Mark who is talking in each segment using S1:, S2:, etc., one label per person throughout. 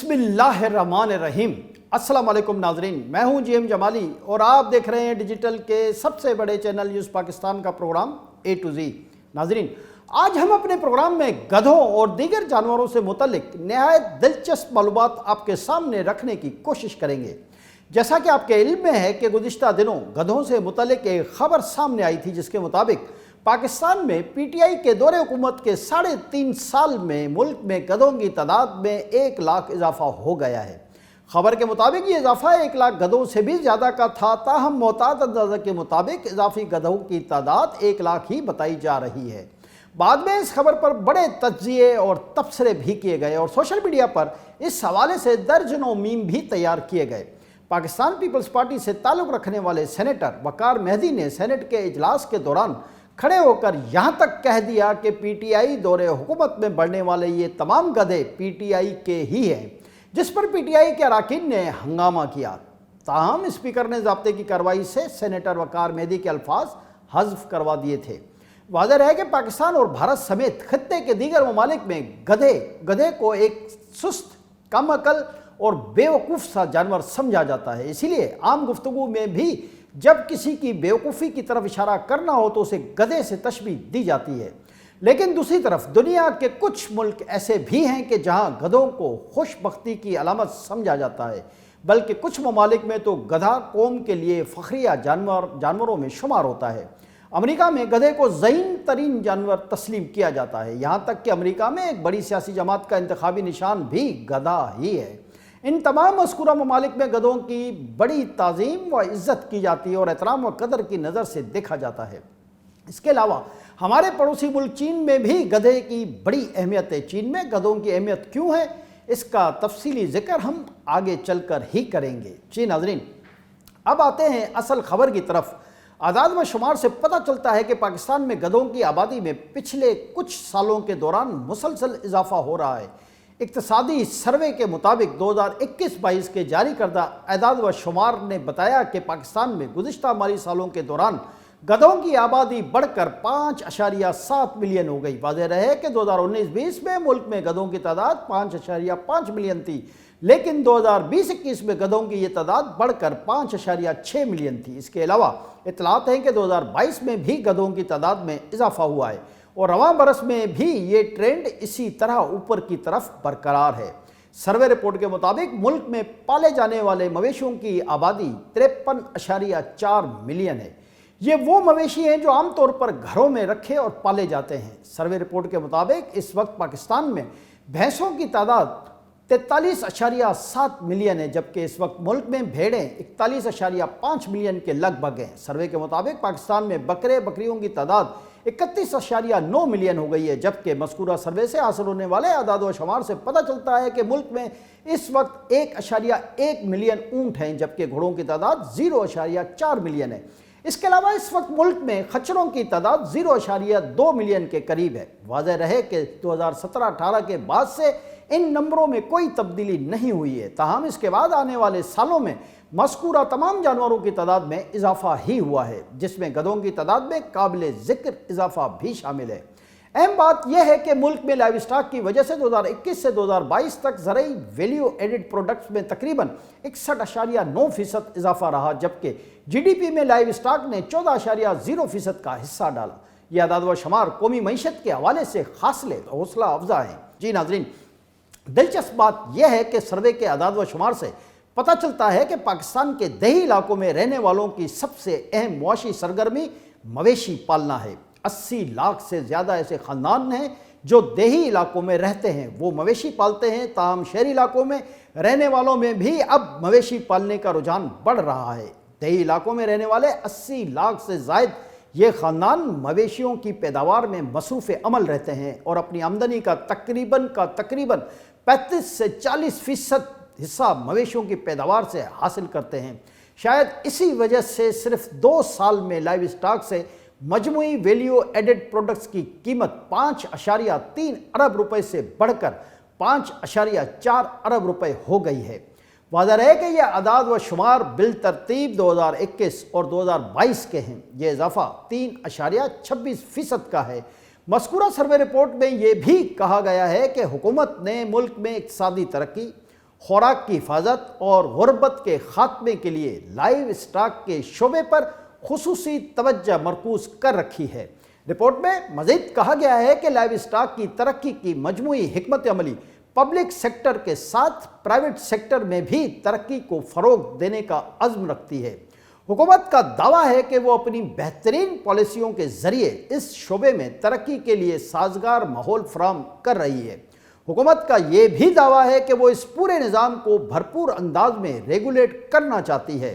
S1: बिस्मिल्लाहिर्रहमानिर्रहीम। अस्सलाम वालेकुम नाजरीन, मैं हूं जीएम जमाली और आप देख रहे हैं डिजिटल के सबसे बड़े चैनल न्यूज़ पाकिस्तान का प्रोग्राम ए टू जी। नाजरीन, आज हम अपने प्रोग्राम में गधों और दीगर जानवरों से मुतल्लिक नहायत दिलचस्प मालूमात आपके सामने रखने की कोशिश करेंगे। जैसा कि आपके इल्म में है कि गुज़िश्ता दिनों गधों से मुतल्लिक एक ख़बर सामने आई थी, जिसके मुताबिक पाकिस्तान में पीटीआई के दौरे हुकूमत के 3.5 साल में मुल्क में गधों की तादाद में 1 लाख इजाफा हो गया है। खबर के मुताबिक ये इजाफा 1 लाख गधों से भी ज़्यादा का था, ताहम मोहतात अंदाज़ा के मुताबिक इजाफी गधों की तादाद 1 लाख ही बताई जा रही है। बाद में इस खबर पर बड़े तज्जिए और तबसरे भी किए गए और सोशल मीडिया पर इस हवाले से दर्जनों मीम भी तैयार किए गए। पाकिस्तान पीपल्स पार्टी से ताल्लुक़ रखने वाले सेनेटर वकार मेहदी ने सेनेट के इजलास के दौरान खड़े होकर यहाँ तक कह दिया कि पीटीआई दौरे हुकूमत में बढ़ने वाले ये तमाम गधे पीटीआई के ही हैं, जिस पर पीटीआई के अरकान ने हंगामा किया। ताहम स्पीकर ने ज़ाब्ते की कार्रवाई से सेनेटर वकार मेहदी के अल्फाज हज़्फ करवा दिए थे। वाज़ेह है कि पाकिस्तान और भारत समेत खत्ते के दीगर ममालिक में गधे को एक सुस्त, कम अकल और बेवकूफ़ सा जानवर समझा जाता है। इसीलिए आम गुफ्तगू में भी जब किसी की बेवकूफ़ी की तरफ इशारा करना हो तो उसे गधे से तशबीह दी जाती है। लेकिन दूसरी तरफ दुनिया के कुछ मुल्क ऐसे भी हैं कि जहां गधों को खुशबख्ती की अलामत समझा जाता है, बल्कि कुछ ममालिक में तो गधा कौम के लिए फ़ख्रिया जानवरों में शुमार होता है। अमेरिका में गधे को ज़हीन तरीन जानवर तस्लीम किया जाता है, यहाँ तक कि अमेरिका में एक बड़ी सियासी जमात का इंतखाबी निशान भी गधा ही है। इन तमाम मज़कूरा ममालिक में गधों की बड़ी ताज़ीम व इज़्ज़त की जाती है और एहतराम व कदर की नज़र से देखा जाता है। इसके अलावा हमारे पड़ोसी मुल्क चीन में भी गधे की बड़ी अहमियत है। चीन में गधों की अहमियत क्यों है, इसका तफसीली ज़िक्र हम आगे चलकर ही करेंगे। जी नाज़रीन, अब आते हैं असल खबर की तरफ। आदाद व शुमार से पता चलता है कि पाकिस्तान में गधों की आबादी में पिछले कुछ सालों के दौरान मुसलसल इजाफा हो रहा है। इक्तसादी सर्वे के मुताबिक 2021-22 के जारी करदा आदाद व शुमार ने बताया कि पाकिस्तान में गुज़िश्ता माली सालों के दौरान गधों की आबादी बढ़कर 5.7 मिलियन हो गई। वाज़ेह रहे कि 2019-20 में मुल्क में गधों की तादाद 5.5 मिलियन थी, लेकिन 2020-21 में गधों की ये तादाद बढ़कर 5.6 मिलियन थी। इसके अलावा इतलात हैं कि 2022 में भी गधों की तादाद में इजाफा हुआ है और रवां बरस में भी ये ट्रेंड इसी तरह ऊपर की तरफ बरकरार है। सर्वे रिपोर्ट के मुताबिक मुल्क में पाले जाने वाले मवेशियों की आबादी 53.4 मिलियन है। ये वो मवेशी हैं जो आमतौर पर घरों में रखे और पाले जाते हैं। सर्वे रिपोर्ट के मुताबिक इस वक्त पाकिस्तान में भैंसों की तादाद 43.7 मिलियन है, जबकि इस वक्त मुल्क में भेड़ें 41.5 मिलियन के लगभग हैं। सर्वे के मुताबिक पाकिस्तान में बकरियों की तादाद 31.9 मिलियन हो गई है, जबकि मज़कूरा सर्वे से हासिल होने वाले आदाद व शुमार से पता चलता है कि मुल्क में इस वक्त 1.1 मिलियन ऊँट हैं, जबकि घोड़ों की तादाद 0.4 मिलियन है। इसके अलावा इस वक्त मुल्क में खच्चरों की तादाद 0.2 मिलियन के करीब है। वाज़ेह रहे कि 2017-18 के बाद से इन नंबरों में कोई तब्दीली नहीं हुई है। ताहम इसके बाद आने वाले सालों में मज़कूरा तमाम जानवरों की तादाद में इजाफा ही हुआ है, जिसमें गधों की तादाद में काबिल ज़िक्र इजाफा भी शामिल है। अहम बात यह है कि मुल्क में लाइव स्टॉक की वजह से 2021 से 2022 तक ज़रई वैल्यू एडिड प्रोडक्ट्स में तकरीबन 61.9% इजाफा रहा, जबकि जीडीपी में लाइव स्टॉक ने 14.0% का हिस्सा डाला। यह आदाद व शुमार कौमी मईशत के हवाले से खासले हौसला अफजा है। जी नाज़रीन, दिलचस्प बात यह है कि सर्वे के आदाद व शुमार से पता चलता है कि पाकिस्तान के देही इलाकों में रहने वालों की सबसे अहम मुआशी सरगर्मी मवेशी पालना है। 80 लाख से ज़्यादा ऐसे ख़ानदान हैं जो देही इलाकों में रहते हैं, वो मवेशी पालते हैं। ताहम शहरी इलाकों में रहने वालों में भी अब मवेशी पालने का रुझान बढ़ रहा है। देही इलाकों में रहने वाले 80 लाख से ज़ायद ये ख़ानदान मवेशियों की पैदावार में मसरूफ़ अमल रहते हैं और अपनी आमदनी का तकरीबन 35 से 40% हिस्सा मवेशियों की पैदावार से हासिल करते हैं। शायद इसी वजह से सिर्फ 2 साल में लाइव स्टॉक से मजमूई वैल्यू एडेड प्रोडक्ट्स की कीमत 5.3 अरब रुपए से बढ़कर 5.4 अरब रुपए हो गई है। वाज़ेह है कि यह आदाद व शुमार बिल तरतीब 2021 और 2022 के हैं। यह इजाफा 3.26% का है। मज़कूरा सर्वे रिपोर्ट में यह भी कहा गया है कि हुकूमत ने मुल्क में इक़्तिसादी तरक्की خوراک کی حفاظت اور غربت کے خاتمے کے لیے لائیو اسٹاک کے شعبے پر خصوصی توجہ مرکوز کر رکھی ہے۔ رپورٹ میں مزید کہا گیا ہے کہ لائیو اسٹاک کی ترقی کی مجموعی حکمت عملی پبلک سیکٹر کے ساتھ پرائیویٹ سیکٹر میں بھی ترقی کو فروغ دینے کا عزم رکھتی ہے۔ حکومت کا دعویٰ ہے کہ وہ اپنی بہترین پالیسیوں کے ذریعے اس شعبے میں ترقی کے لیے سازگار ماحول فراہم کر رہی ہے۔ حکومت کا یہ بھی دعویٰ ہے کہ وہ اس پورے نظام کو بھرپور انداز میں ریگولیٹ کرنا چاہتی ہے۔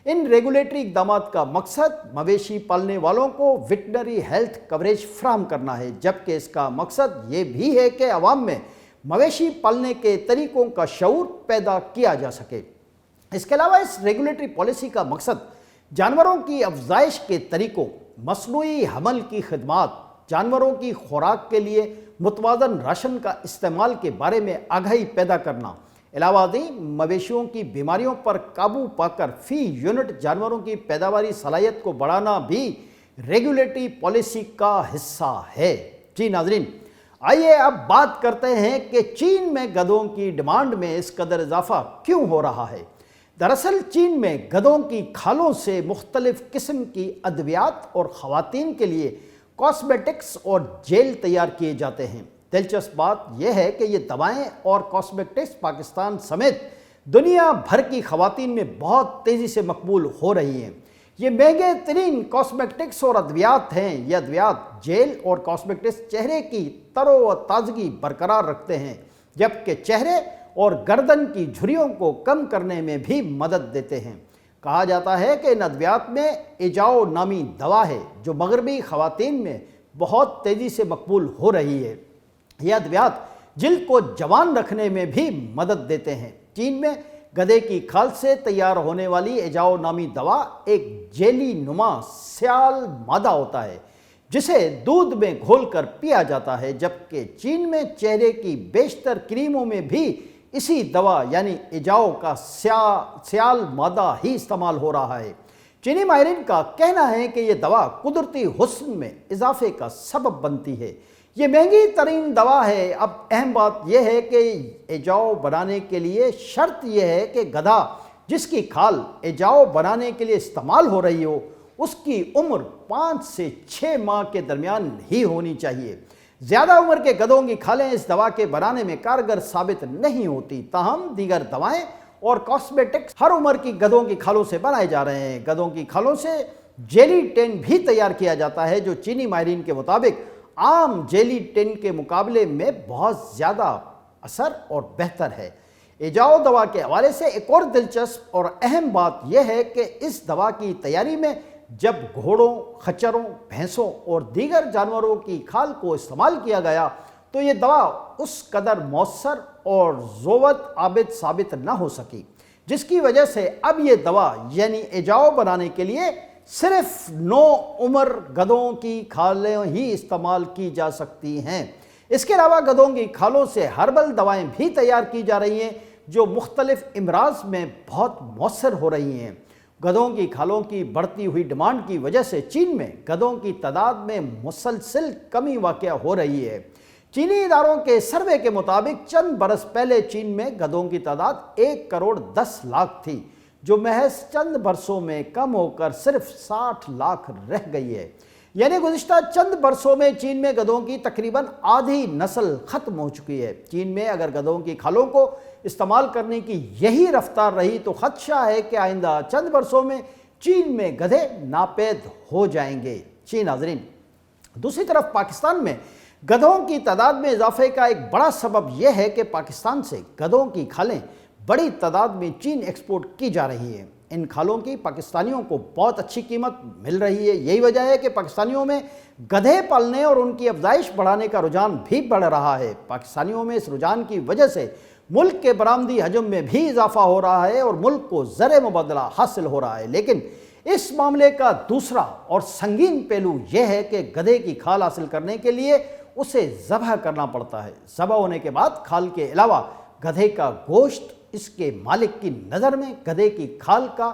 S1: ان ریگولیٹری اقدامات کا مقصد مویشی پالنے والوں کو ویٹرنری ہیلتھ کوریج فراہم کرنا ہے، جبکہ اس کا مقصد یہ بھی ہے کہ عوام میں مویشی پالنے کے طریقوں کا شعور پیدا کیا جا سکے۔ اس کے علاوہ اس ریگولیٹری پالیسی کا مقصد جانوروں کی افزائش کے طریقوں، مصنوعی حمل کی خدمات، جانوروں کی خوراک کے لیے متوازن راشن کا استعمال کے بارے میں آگاہی پیدا کرنا، علاوہ ازیں مویشیوں کی بیماریوں پر قابو پا کر فی یونٹ جانوروں کی پیداواری صلاحیت کو بڑھانا بھی ریگولیٹری پالیسی کا حصہ ہے۔ جی ناظرین، آئیے اب بات کرتے ہیں کہ چین میں گدھوں کی ڈیمانڈ میں اس قدر اضافہ کیوں ہو رہا ہے۔ دراصل چین میں گدھوں کی کھالوں سے مختلف قسم کی ادویات اور خواتین کے لیے کاسمیٹکس اور جیل تیار کیے جاتے ہیں۔ دلچسپ بات یہ ہے کہ یہ دوائیں اور کاسمیٹکس پاکستان سمیت دنیا بھر کی خواتین میں بہت تیزی سے مقبول ہو رہی ہیں۔ یہ مہنگے ترین کاسمیٹکس اور ادویات ہیں۔ یہ ادویات جیل اور کاسمیٹکس چہرے کی تر و تازگی برقرار رکھتے ہیں، جبکہ چہرے اور گردن کی جھریوں کو کم کرنے میں بھی مدد دیتے ہیں۔ کہا جاتا ہے کہ ان ادویات میں ایجاؤ نامی دوا ہے جو مغربی خواتین میں بہت تیزی سے مقبول ہو رہی ہے۔ یہ ادویات جلد کو جوان رکھنے میں بھی مدد دیتے ہیں۔ چین میں گدھے کی کھال سے تیار ہونے والی ایجاؤ نامی دوا ایک جیلی نما سیال مادہ ہوتا ہے جسے دودھ میں گھول کر پیا جاتا ہے، جبکہ چین میں چہرے کی بیشتر کریموں میں بھی اسی دوا یعنی ایجاؤ کا سیال مادہ ہی استعمال ہو رہا ہے۔ چینی ماہرین کا کہنا ہے کہ یہ دوا قدرتی حسن میں اضافے کا سبب بنتی ہے۔ یہ مہنگی ترین دوا ہے۔ اب اہم بات یہ ہے کہ ایجاؤ بنانے کے لیے شرط یہ ہے کہ گدھا جس کی کھال ایجاؤ بنانے کے لیے استعمال ہو رہی ہو اس کی عمر 5 سے 6 ماہ کے درمیان ہی ہونی چاہیے۔ زیادہ عمر کے گدھوں کی کھالیں اس دوا کے بنانے میں کارگر ثابت نہیں ہوتی۔ تاہم دیگر دوائیں اور کاسمیٹکس ہر عمر کی گدھوں کی کھالوں سے بنائے جا رہے ہیں۔ گدھوں کی کھالوں سے جیلی ٹین بھی تیار کیا جاتا ہے جو چینی ماہرین کے مطابق عام جیلی ٹین کے مقابلے میں بہت زیادہ اثر اور بہتر ہے۔ ایجاؤ دوا کے حوالے سے ایک اور دلچسپ اور اہم بات یہ ہے کہ اس دوا کی تیاری میں جب گھوڑوں، خچروں، بھینسوں اور دیگر جانوروں کی کھال کو استعمال کیا گیا تو یہ دوا اس قدر مؤثر اور ذوبت عابد ثابت نہ ہو سکی، جس کی وجہ سے اب یہ دوا یعنی ایجاؤ بنانے کے لیے صرف 9 عمر گدھوں کی کھالیں ہی استعمال کی جا سکتی ہیں۔ اس کے علاوہ گدھوں کی کھالوں سے ہربل دوائیں بھی تیار کی جا رہی ہیں جو مختلف امراض میں بہت مؤثر ہو رہی ہیں۔ گدھوں کی کھالوں کی بڑھتی ہوئی ڈیمانڈ کی وجہ سے چین میں گدھوں کی تعداد میں مسلسل کمی واقع ہو رہی ہے۔ چینی اداروں کے سروے کے مطابق چند برس پہلے چین میں گدھوں کی تعداد 1 کروڑ 10 لاکھ تھی، جو محض چند برسوں میں کم ہو کر صرف 60 لاکھ رہ گئی ہے۔ یعنی گزشتہ چند برسوں میں چین میں گدھوں کی تقریباً آدھی نسل ختم ہو چکی ہے۔ چین میں اگر گدھوں کی کھالوں کو استعمال کرنے کی یہی رفتار رہی تو خدشہ ہے کہ آئندہ چند برسوں میں چین میں گدھے ناپید ہو جائیں گے۔ جی ناظرین، دوسری طرف پاکستان میں گدھوں کی تعداد میں اضافے کا ایک بڑا سبب یہ ہے کہ پاکستان سے گدھوں کی کھالیں بڑی تعداد میں چین ایکسپورٹ کی جا رہی ہیں۔ ان کھالوں کی پاکستانیوں کو بہت اچھی قیمت مل رہی ہے۔ یہی وجہ ہے کہ پاکستانیوں میں گدھے پالنے اور ان کی افزائش بڑھانے کا رجحان بھی بڑھ رہا ہے۔ پاکستانیوں میں اس رجحان کی وجہ سے ملک کے برآمدی حجم میں بھی اضافہ ہو رہا ہے اور ملک کو زر مبادلہ حاصل ہو رہا ہے۔ لیکن اس معاملے کا دوسرا اور سنگین پہلو یہ ہے کہ گدھے کی کھال حاصل کرنے کے لیے اسے ذبح کرنا پڑتا ہے۔ ذبح ہونے کے بعد کھال کے علاوہ گدھے کا گوشت اس کے مالک کی نظر میں گدھے کی کھال کا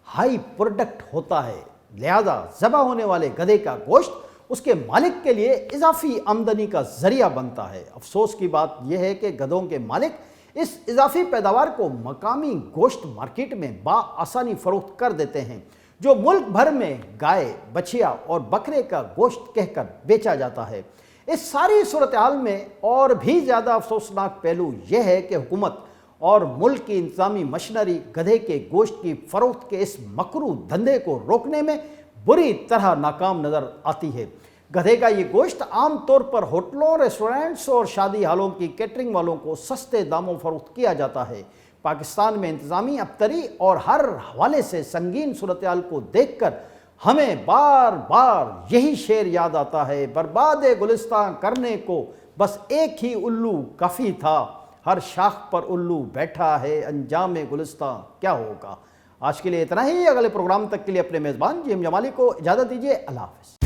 S1: ہائی پروڈکٹ ہوتا ہے، لہذا ذبح ہونے والے گدھے کا گوشت اس کے مالک کے لیے اضافی آمدنی کا ذریعہ بنتا ہے۔ افسوس کی بات یہ ہے کہ گدھوں کے مالک इस इजाफी पैदावार को मकामी गोश्त मार्केट में बआसानी फरोख्त कर देते हैं, जो मुल्क भर में गाय, बछिया और बकरे का गोश्त कहकर बेचा जाता है। इस सारी सूरत हाल में और भी ज़्यादा अफसोसनाक पहलू यह है कि हुकूमत और मुल्क की इंतजामी मशीनरी गधे के गोश्त की फरोख्त के इस मकरू धंधे को रोकने में बुरी तरह नाकाम नज़र आती है। गधे का ये गोश्त आम तौर पर होटलों, रेस्टोरेंट्स और शादी हालों की कैटरिंग वालों को सस्ते दामों फरोख्त किया जाता है। पाकिस्तान में इंतजामी अबतरी और हर हवाले से संगीन सूरत-ए-हाल को देखकर हमें बार बार यही शेर याद आता है, बर्बाद गुलिस्तां करने को बस एक ही उल्लू काफ़ी था, हर शाख पर उल्लू बैठा है, अंजाम गुलिस्तां क्या होगा। आज के लिए इतना ही। अगले प्रोग्राम तक के लिए अपने मेज़बान JM जमाली को इजाज़त दीजिए। अल्लाह हाफ़िज़।